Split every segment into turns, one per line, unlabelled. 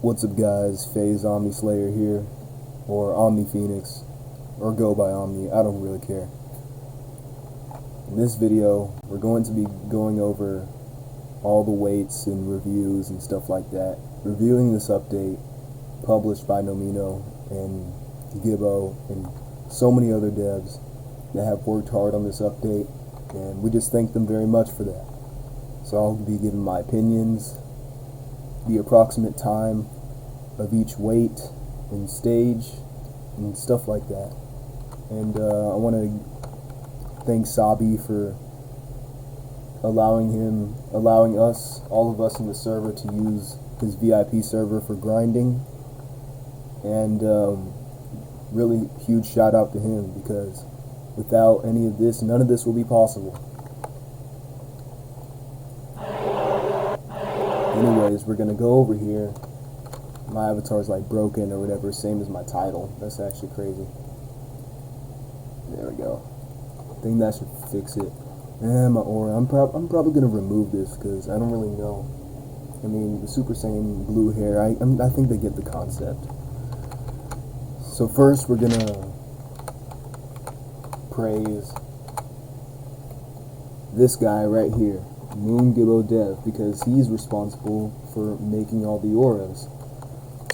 What's up guys, Phase Omni Slayer here, or Omni Phoenix, or go by Omni, I don't really care. In this video, we're going to be going over all the weights and reviews and stuff like that, reviewing this update published by Nomino and Gibbo and so many other devs that have worked hard on this update, and we just thank them very much for that. So I'll be giving my opinions, the approximate time of each weight and stage and stuff like that. And I want to thank Sabi for allowing us, all of us in the server, to use his VIP server for grinding. And really huge shout out to him, because without any of this, none of this will be possible. Anyways, we're gonna go over here. My avatar's like broken or whatever, same as my title. That's actually crazy. There we go. I think that should fix it. And my aura. I'm probably gonna remove this because I don't really know. I mean, the Super Saiyan blue hair. I think they get the concept. So first, we're gonna praise this guy right here, MoonGibbo Dev, because he's responsible for making all the auras.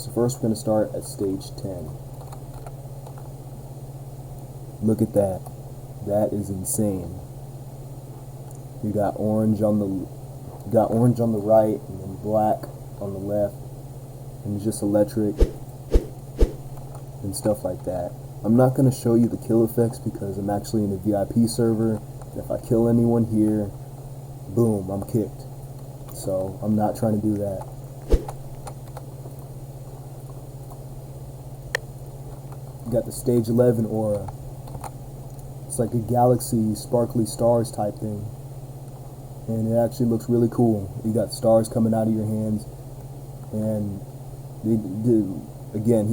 So first we're going to start at stage 10. Look at that. That is insane. You got orange on the right and then black on the left, and it's just electric and stuff like that. I'm not going to show you the kill effects because I'm actually in a VIP server. If I kill anyone here, boom, I'm kicked. So I'm not trying to do that. You got the stage 11 aura. It's like a galaxy, sparkly stars type thing. And it actually looks really cool. You got stars coming out of your hands. And he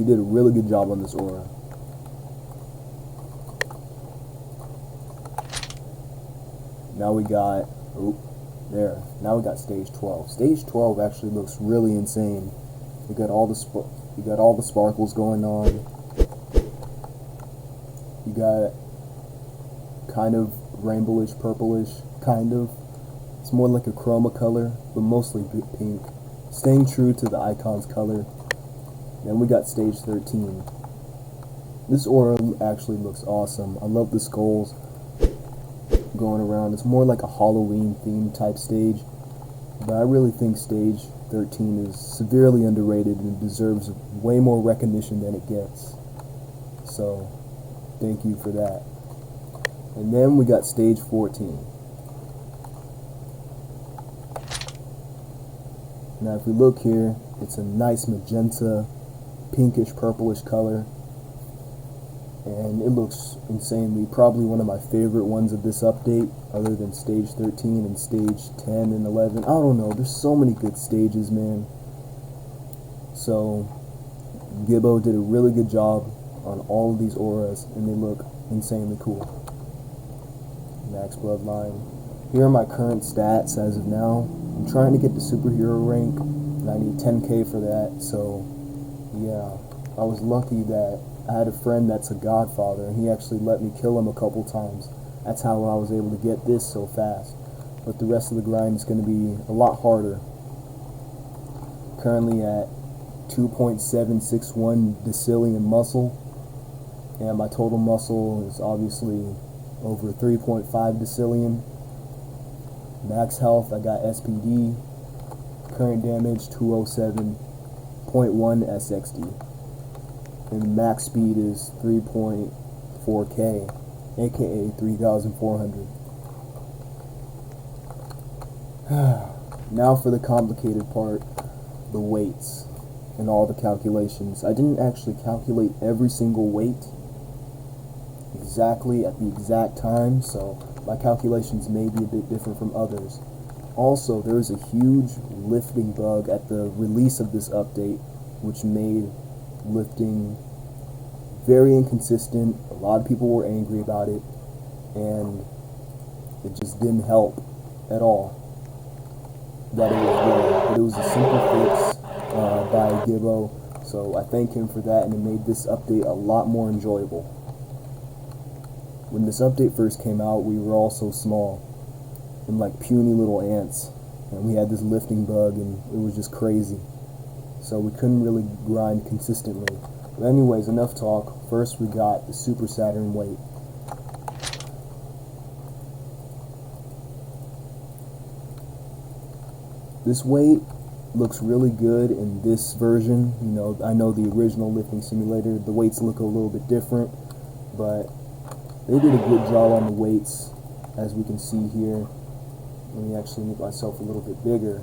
did a really good job on this aura. Now we got, now we got stage 12. Stage 12 actually looks really insane. You got all the sparkles going on. You got kind of rainbowish, purplish, kind of. It's more like a chroma color, but mostly pink. Staying true to the icon's color. Then we got stage 13. This aura actually looks awesome. I love the skulls going around. It's more like a Halloween themed type stage, but I really think stage 13 is severely underrated and deserves way more recognition than it gets. So thank you for that. And then we got stage 14. Now if we look here, it's a nice magenta, pinkish purplish color, and it looks insanely, probably one of my favorite ones of this update, other than stage 13 and stage 10 and 11. I don't know, there's so many good stages, man. So Gibbo did a really good job on all of these auras, and they look insanely cool. Max Bloodline. Here are my current stats as of now. I'm trying to get the superhero rank, and I need 10k for that. So yeah, I was lucky that I had a friend that's a godfather, and he actually let me kill him a couple times. That's how I was able to get this so fast. But the rest of the grind is going to be a lot harder. Currently at 2.761 decillion muscle, and my total muscle is obviously over 3.5 decillion. Max health, I got SPD. Current damage 207.1 SXD. And max speed is 3.4k, aka 3,400. Now for the complicated part, the weights and all the calculations. I didn't actually calculate every single weight exactly at the exact time, so my calculations may be a bit different from others. Also, there is a huge lifting bug at the release of this update, which made lifting very inconsistent. A lot of people were angry about it, and it just didn't help at all that it was there. But it was a simple fix, by Gibbo. So I thank him for that, and it made this update a lot more enjoyable. When this update first came out, we were all so small and like puny little ants, and we had this lifting bug, and it was just crazy. So we couldn't really grind consistently. But anyways, enough talk. First we got the Super Saturn weight. This weight looks really good in this version. You know, I know the original lifting simulator, the weights look a little bit different, but they did a good job on the weights, as we can see here. Let me actually make myself a little bit bigger.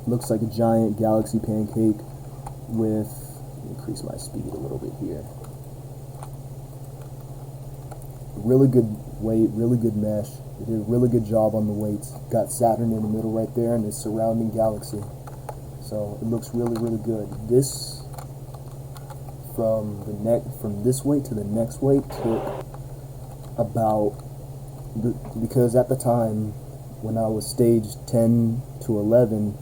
Looks like a giant galaxy pancake with, increase my speed a little bit here. Really good weight, really good mesh. They did a really good job on the weights. Got Saturn in the middle right there and its surrounding galaxy. So it looks really, really good. This from this weight to the next weight took about, because at the time when I was stage 10 to 11,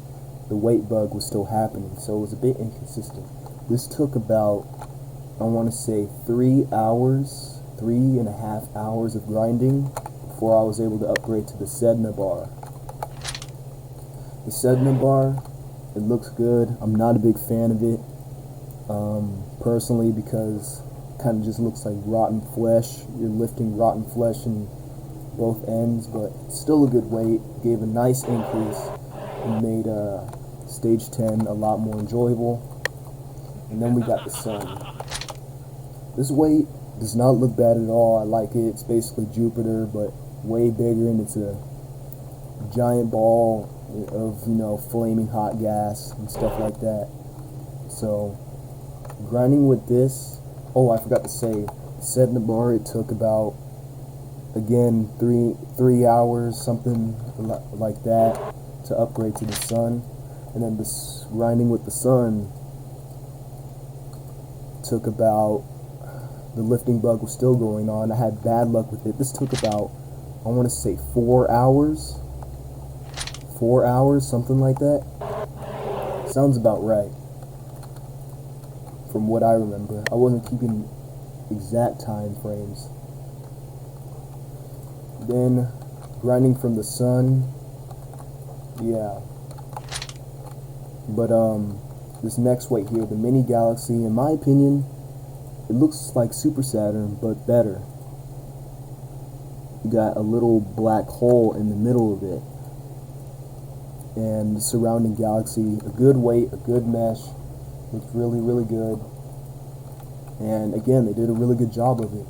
the weight bug was still happening, so it was a bit inconsistent. This took about, I want to say 3 hours, 3.5 hours of grinding before I was able to upgrade to the Sedna bar. The Sedna bar, it looks good. I'm not a big fan of it, personally, because it kind of just looks like rotten flesh. You're lifting rotten flesh in both ends, but still a good weight. Gave a nice increase and made stage 10 a lot more enjoyable. And then we got the sun. This weight does not look bad at all. I like it. It's basically Jupiter, but way bigger, and it's a giant ball of, you know, flaming hot gas and stuff like that. So grinding with this, oh, I forgot to say, setting the bar, it took about, again, three hours, something like that, to upgrade to the sun. And then this grinding with the sun took about, the lifting bug was still going on. I had bad luck with it. This took about, I want to say 4 hours. 4 hours, something like that. Sounds about right, from what I remember. I wasn't keeping exact time frames. Then grinding from the sun, yeah. But this next weight here, the mini galaxy, in my opinion, it looks like Super Saturn, but better. You got a little black hole in the middle of it, and the surrounding galaxy, a good weight, a good mesh, looks really, really good. And again, they did a really good job of it.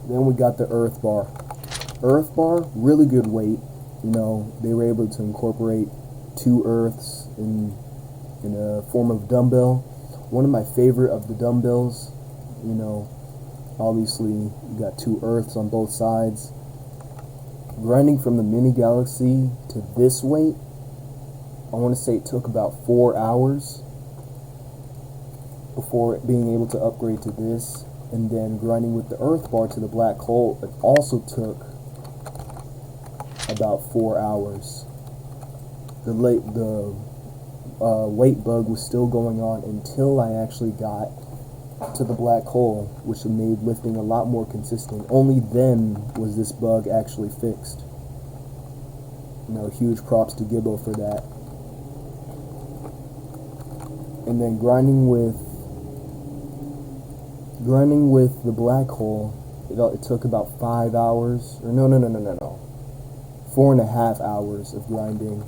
Then we got the Earth bar. Earth bar, really good weight. You know, they were able to incorporate 2 Earths in a form of dumbbell. One of my favorite of the dumbbells. You know, obviously you got 2 Earths on both sides. Grinding from the mini galaxy to this weight, I want to say it took about 4 hours before being able to upgrade to this. And then grinding with the Earth bar to the black hole, it also took about 4 hours. The weight bug was still going on until I actually got to the black hole, which made lifting a lot more consistent. Only then was this bug actually fixed. You know, huge props to Gibbo for that. And then grinding with the black hole, it took about 5 hours, or no, 4.5 hours of grinding.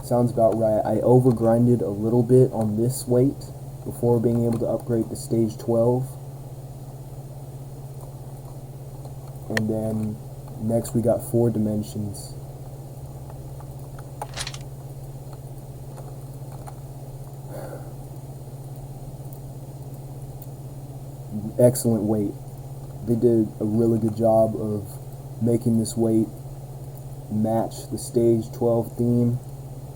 Sounds about right. I over grinded a little bit on this weight before being able to upgrade to stage 12. And then next we got 4 dimensions. Excellent weight. They did a really good job of making this weight match the stage 12 theme.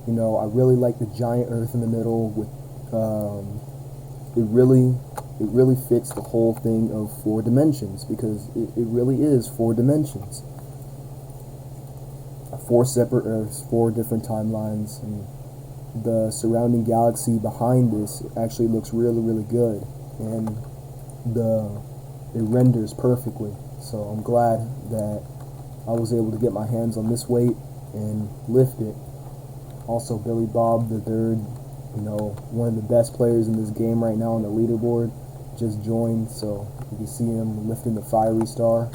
You know, I really like the giant Earth in the middle. With it really fits the whole thing of 4 dimensions, because it really is 4 dimensions. A four different timelines, and the surrounding galaxy behind this actually looks really good, and it renders perfectly. So I'm glad that I was able to get my hands on this weight and lift it. Also, Billy Bob the Third, one of the best players in this game right now on the leaderboard, just joined, so you can see him lifting the fiery star.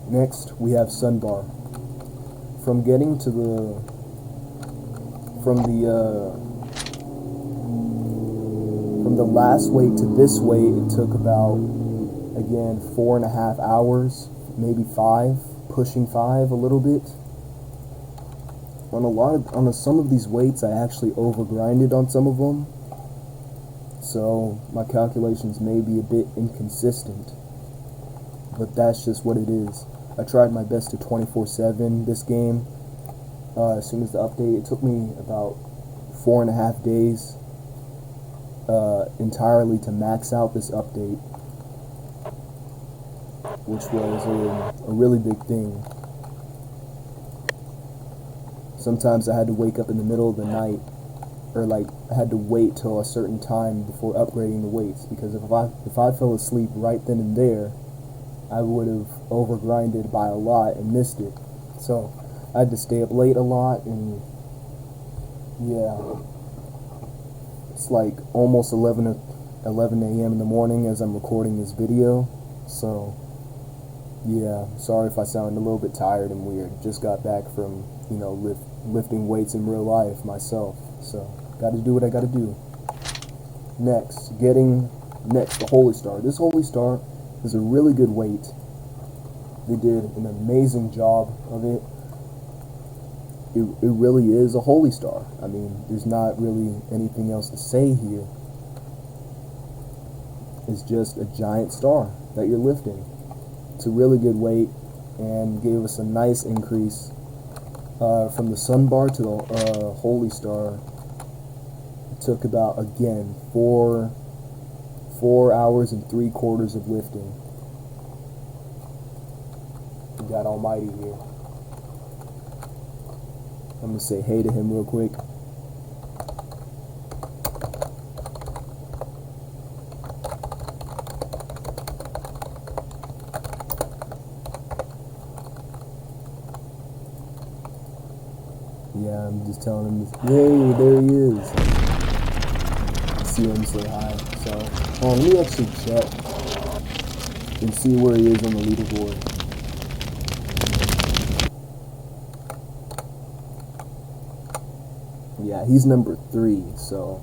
Next, we have Sunbar. From getting to from the last weight to this weight, it took about, again, 4.5 hours, maybe 5, pushing 5 a little bit. On some of these weights, I actually overgrinded on some of them, so my calculations may be a bit inconsistent, but that's just what it is. I tried my best to 24/7 this game. As soon as the update, it took me about 4.5 days entirely to max out this update, which was a really big thing. Sometimes I had to wake up in the middle of the night, or I had to wait till a certain time before upgrading the weights, because if I fell asleep right then and there, I would have overgrinded by a lot and missed it. So I had to stay up late a lot, and yeah, it's like almost 11 a.m. in the morning as I'm recording this video. So yeah, sorry if I sound a little bit tired and weird. Just got back from lifting weights in real life myself, so gotta do what I gotta do. Next, the Holy Star. This Holy Star is a really good weight. They did an amazing job of it. It really is a Holy Star. I mean, there's not really anything else to say here. It's just a giant star that you're lifting. It's a really good weight, and gave us a nice increase from the Sunbar to the Holy Star. It took about, again, 4 hours and 3/4 of lifting. We got Almighty here. I'm gonna say hey to him real quick. Yeah, I'm just telling him, yay, there he is. See him say hi. So, let me actually check and see where he is on the leaderboard. Yeah, he's number 3, so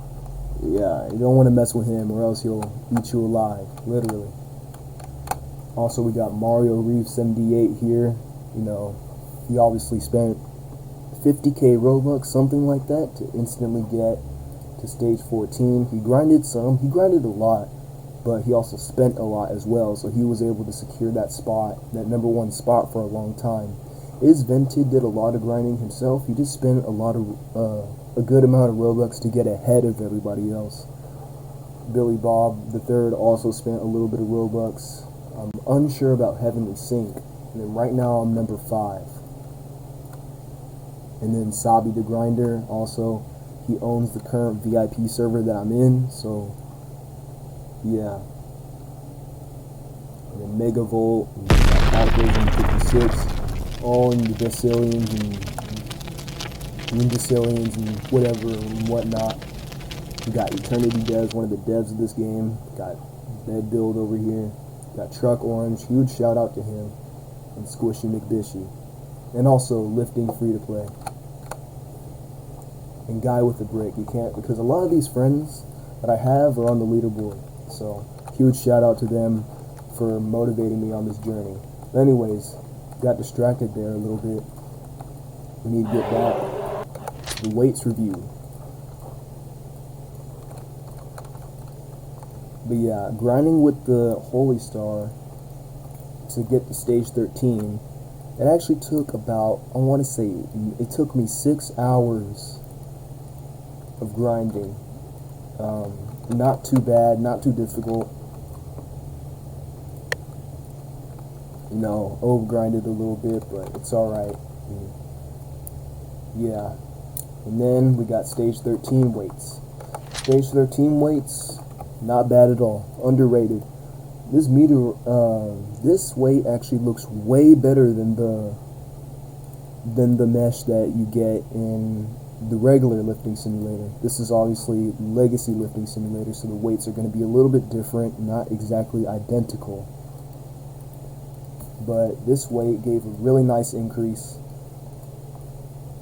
yeah, you don't want to mess with him or else he'll eat you alive, literally. Also, we got Mario Reef 78 here. He obviously spent 50k Robux, something like that, to instantly get to stage 14. He grinded a lot, but he also spent a lot as well, so he was able to secure that number 1 spot for a long time. Vented did a lot of grinding himself. He just spent a good amount of Robux to get ahead of everybody else. Billy Bob the Third also spent a little bit of Robux. I'm unsure about Heavenly Sink, and then right now I'm number 5. And then Sabi the Grinder, also, he owns the current VIP server that I'm in, so yeah. And then Megavolt, and 56, all in the Decillions and Decillions and whatever and whatnot. We got Eternity Devs, one of the devs of this game. Got Bed Build over here. Got Truck Orange, huge shout out to him. And Squishy McBishy. And also Lifting Free to Play. And Guy with the Brick. You can't, because a lot of these friends that I have are on the leaderboard. So huge shout out to them for motivating me on this journey. But anyways, got distracted there a little bit. We need to get back to the weights review. But yeah, grinding with the Holy Star to get to stage 13, it actually took about, I want to say, it took me 6 hours of grinding. Not too bad, not too difficult. you know, over grinded a little bit, but it's alright. Yeah. And then we got stage 13 weights. Stage 13 weights, not bad at all. Underrated. This this weight actually looks way better than the mesh that you get in the regular lifting simulator. This is obviously legacy lifting simulator, so the weights are going to be a little bit different, not exactly identical. But this weight gave a really nice increase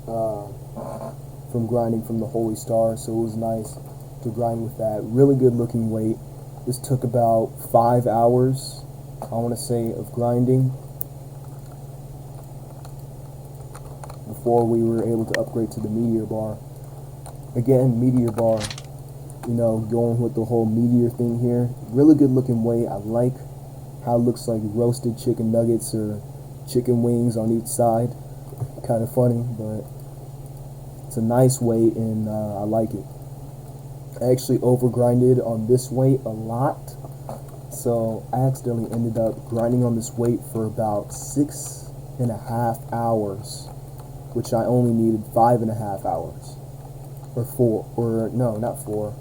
from grinding from the Holy Star, so it was nice to grind with that. Really good looking weight. This took about 5 hours, I want to say, of grinding before we were able to upgrade to the Meteor Bar. Again, Meteor Bar, you know, going with the whole Meteor thing here. Really good looking weight. I like how it looks like roasted chicken nuggets or chicken wings on each side. Kind of funny, but it's a nice weight, and I like it. I actually overgrinded on this weight a lot, so I accidentally ended up grinding on this weight for about 6.5 hours, which I only needed 5.5 hours, or 4, or no, not 4,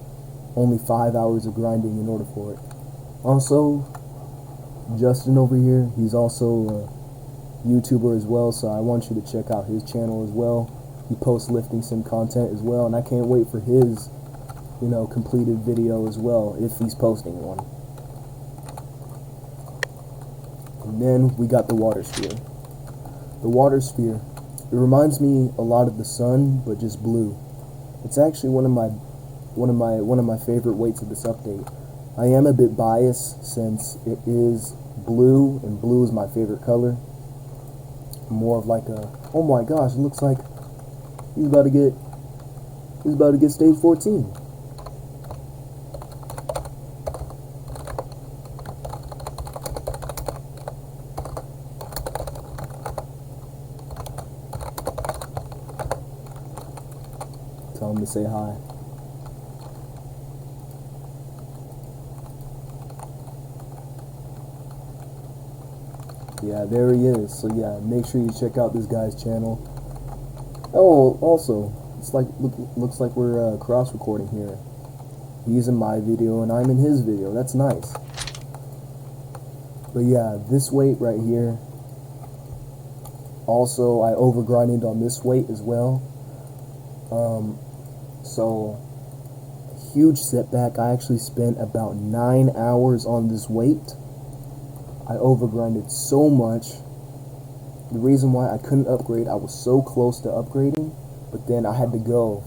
only 5 hours of grinding in order for it. Also, Justin over here, he's also a YouTuber as well, so I want you to check out his channel as well. He posts lifting sim content as well, and I can't wait for his, you know, completed video as well, if he's posting one. And then we got the water sphere. The water sphere, it reminds me a lot of the sun, but just blue. It's actually one of my favorite weights of this update. I am a bit biased since it is blue, and blue is my favorite color. More of like a, oh my gosh, it looks like he's about to get stage 14. Tell him to say hi. Yeah, there he is. So yeah, make sure you check out this guy's channel. Oh, also, it's like looks like we're cross recording here. He's in my video and I'm in his video. That's nice. But yeah, this weight right here. Also, I overgrinded on this weight as well. So huge setback. I actually spent about 9 hours on this weight. I overgrinded so much. The reason why I couldn't upgrade, I was so close to upgrading, but then I had to go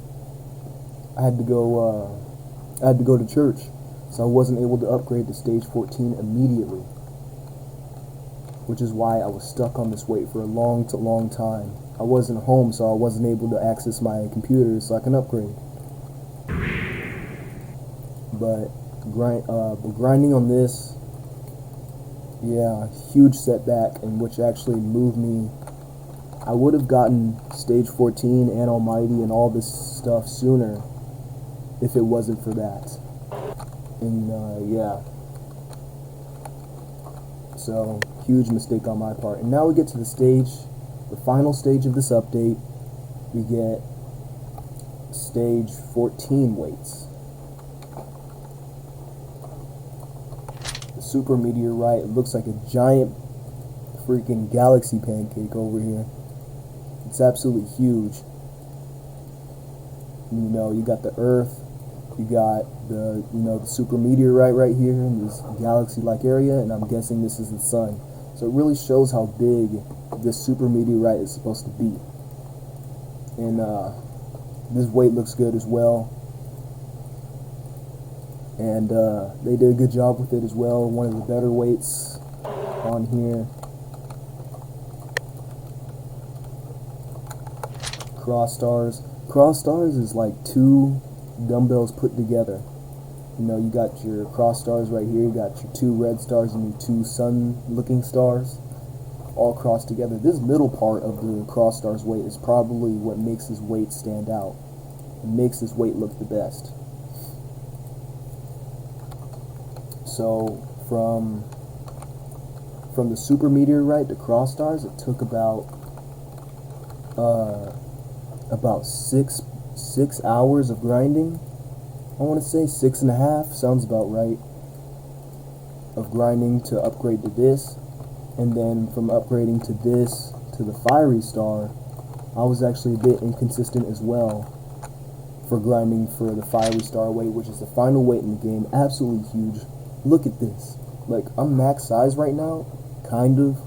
to church, so I wasn't able to upgrade to stage 14 immediately, which is why I was stuck on this weight for a long time. I wasn't home, so I wasn't able to access my computer so I can upgrade. But grinding on this, yeah, huge setback, and which actually moved me. I would have gotten stage 14 and Almighty and all this stuff sooner if it wasn't for that. And yeah, so huge mistake on my part. And now we get to the stage, the final stage of this update. We get stage 14 weights. Super meteorite. It looks like a giant freaking galaxy pancake over here. It's absolutely huge. You know, you got the Earth, you got the, you know, the super meteorite right here in this galaxy-like area, and I'm guessing this is the sun. So it really shows how big this super meteorite is supposed to be. And this weight looks good as well. And they did a good job with it as well. One of the better weights on here. Cross stars. Cross stars is like 2 dumbbells put together. You know, you got your cross stars right here. You got your 2 red stars and your 2 sun-looking stars, all crossed together. This middle part of the cross stars weight is probably what makes this weight stand out. It makes this weight look the best. So from from the super meteorite to cross stars, it took about 6 hours of grinding. I want to say 6.5, sounds about right, of grinding to upgrade to this. And then from upgrading to this to the fiery star, I was actually a bit inconsistent as well for grinding for the fiery star weight, which is the final weight in the game. Absolutely huge. Look at this. Like, I'm max size right now, kind of,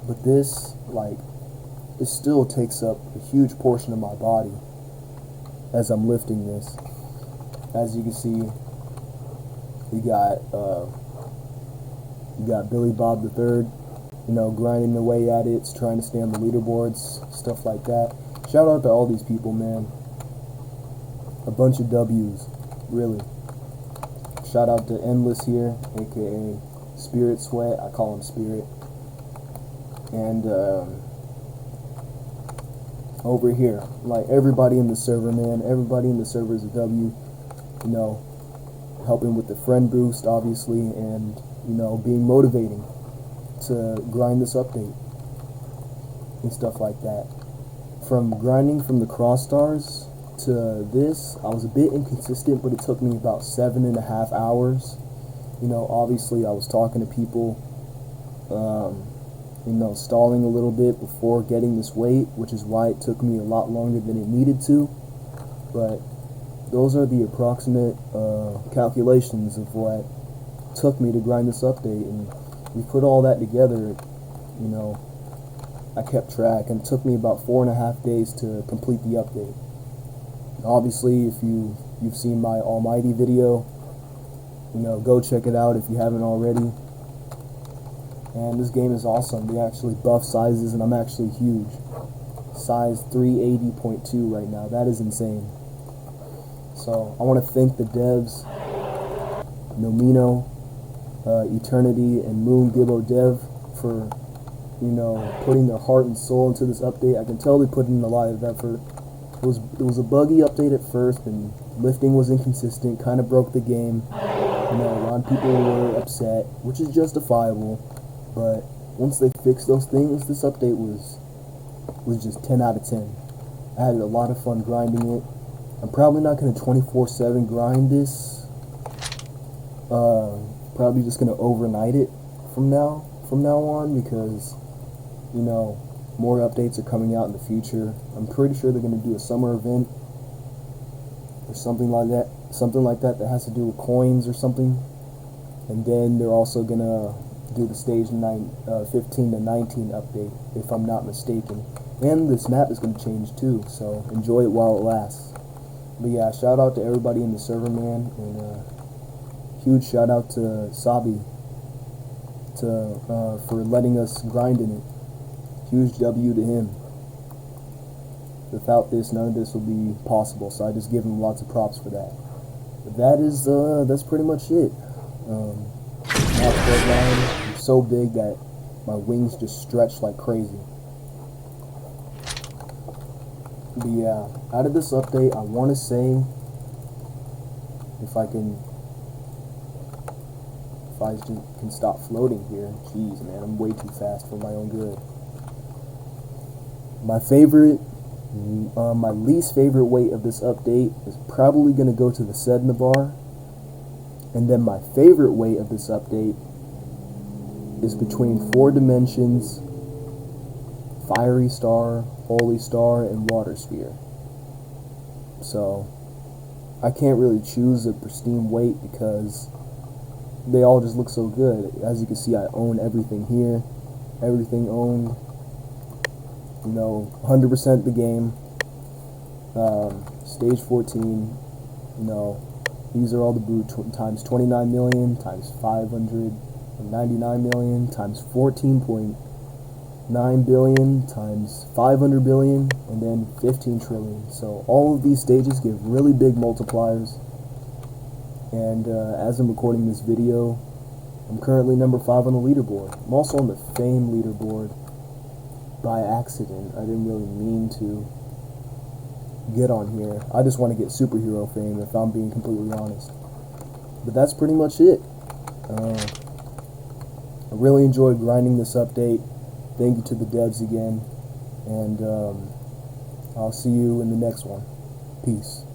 but this, like, it still takes up a huge portion of my body as I'm lifting this. As you can see, you got Billy Bob III, you know, grinding away at it, trying to stay on the leaderboards, stuff like that. Shout out to all these people, man. A bunch of W's, really. Shout out to Endless here, aka Spirit Sweat. I call him Spirit. And over here, like, everybody in the server, man. Everybody in the server is a W. You know, helping with the friend boost, obviously, and, you know, being motivating to grind this update and stuff like that. From grinding from the cross stars to this, I was a bit inconsistent, but it took me about 7.5 hours. You know, obviously I was talking to people, you know, stalling a little bit before getting this weight, which is why it took me a lot longer than it needed to. But those are the approximate calculations of what took me to grind this update, and we put all that together. You know, I kept track, and it took me about 4.5 days to complete the update. Obviously, if you've seen my Almighty video, you know, go check it out if you haven't already. And this game is awesome. They actually buff sizes, and I'm actually huge. Size 380.2 right now. That is insane. So I want to thank the devs, Nomino, Eternity, and MoonGibbo Dev for, you know, putting their heart and soul into this update. I can tell they put in a lot of effort. It was a buggy update at first, and lifting was inconsistent, kind of broke the game. You know, a lot of people were upset, which is justifiable. But once they fixed those things, this update was just 10 out of 10. I had a lot of fun grinding it. I'm probably not going to 24/7 grind this. Probably just going to overnight it from now on, because, you know, more updates are coming out in the future. I'm pretty sure they're going to do a summer event or something like that that has to do with coins or something. And then they're also going to do the stage 15 to 19 update, if I'm not mistaken. And this map is going to change too, so enjoy it while it lasts. But yeah, shout out to everybody in the server, man, and huge shout out to Sabi for letting us grind in it. Huge W to him. Without this, none of this would be possible, so I just give him lots of props for that. But that's pretty much it. Map deadline is so big that my wings just stretch like crazy. But yeah, out of this update, I want to say, if I can stop floating here. Jeez, man, I'm way too fast for my own good. My least favorite weight of this update is probably going to go to the Sedna bar. And then my favorite weight of this update is between 4 dimensions, Fiery Star, Holy Star, and Water Sphere. So I can't really choose a pristine weight because they all just look so good. As you can see, I own everything here. Everything owned. You know, 100% the game. Stage 14. You know, these are all the boot times 29 million, times 599 million, times 14.9 billion, times 500 billion, and then 15 trillion. So all of these stages give really big multipliers. And as I'm recording this video, I'm currently number 5 on the leaderboard. I'm also on the fame leaderboard by accident. I didn't really mean to get on here. I just want to get superhero fame, if I'm being completely honest. But that's pretty much it. I really enjoyed grinding this update. Thank you to the devs again, and I'll see you in the next one. Peace.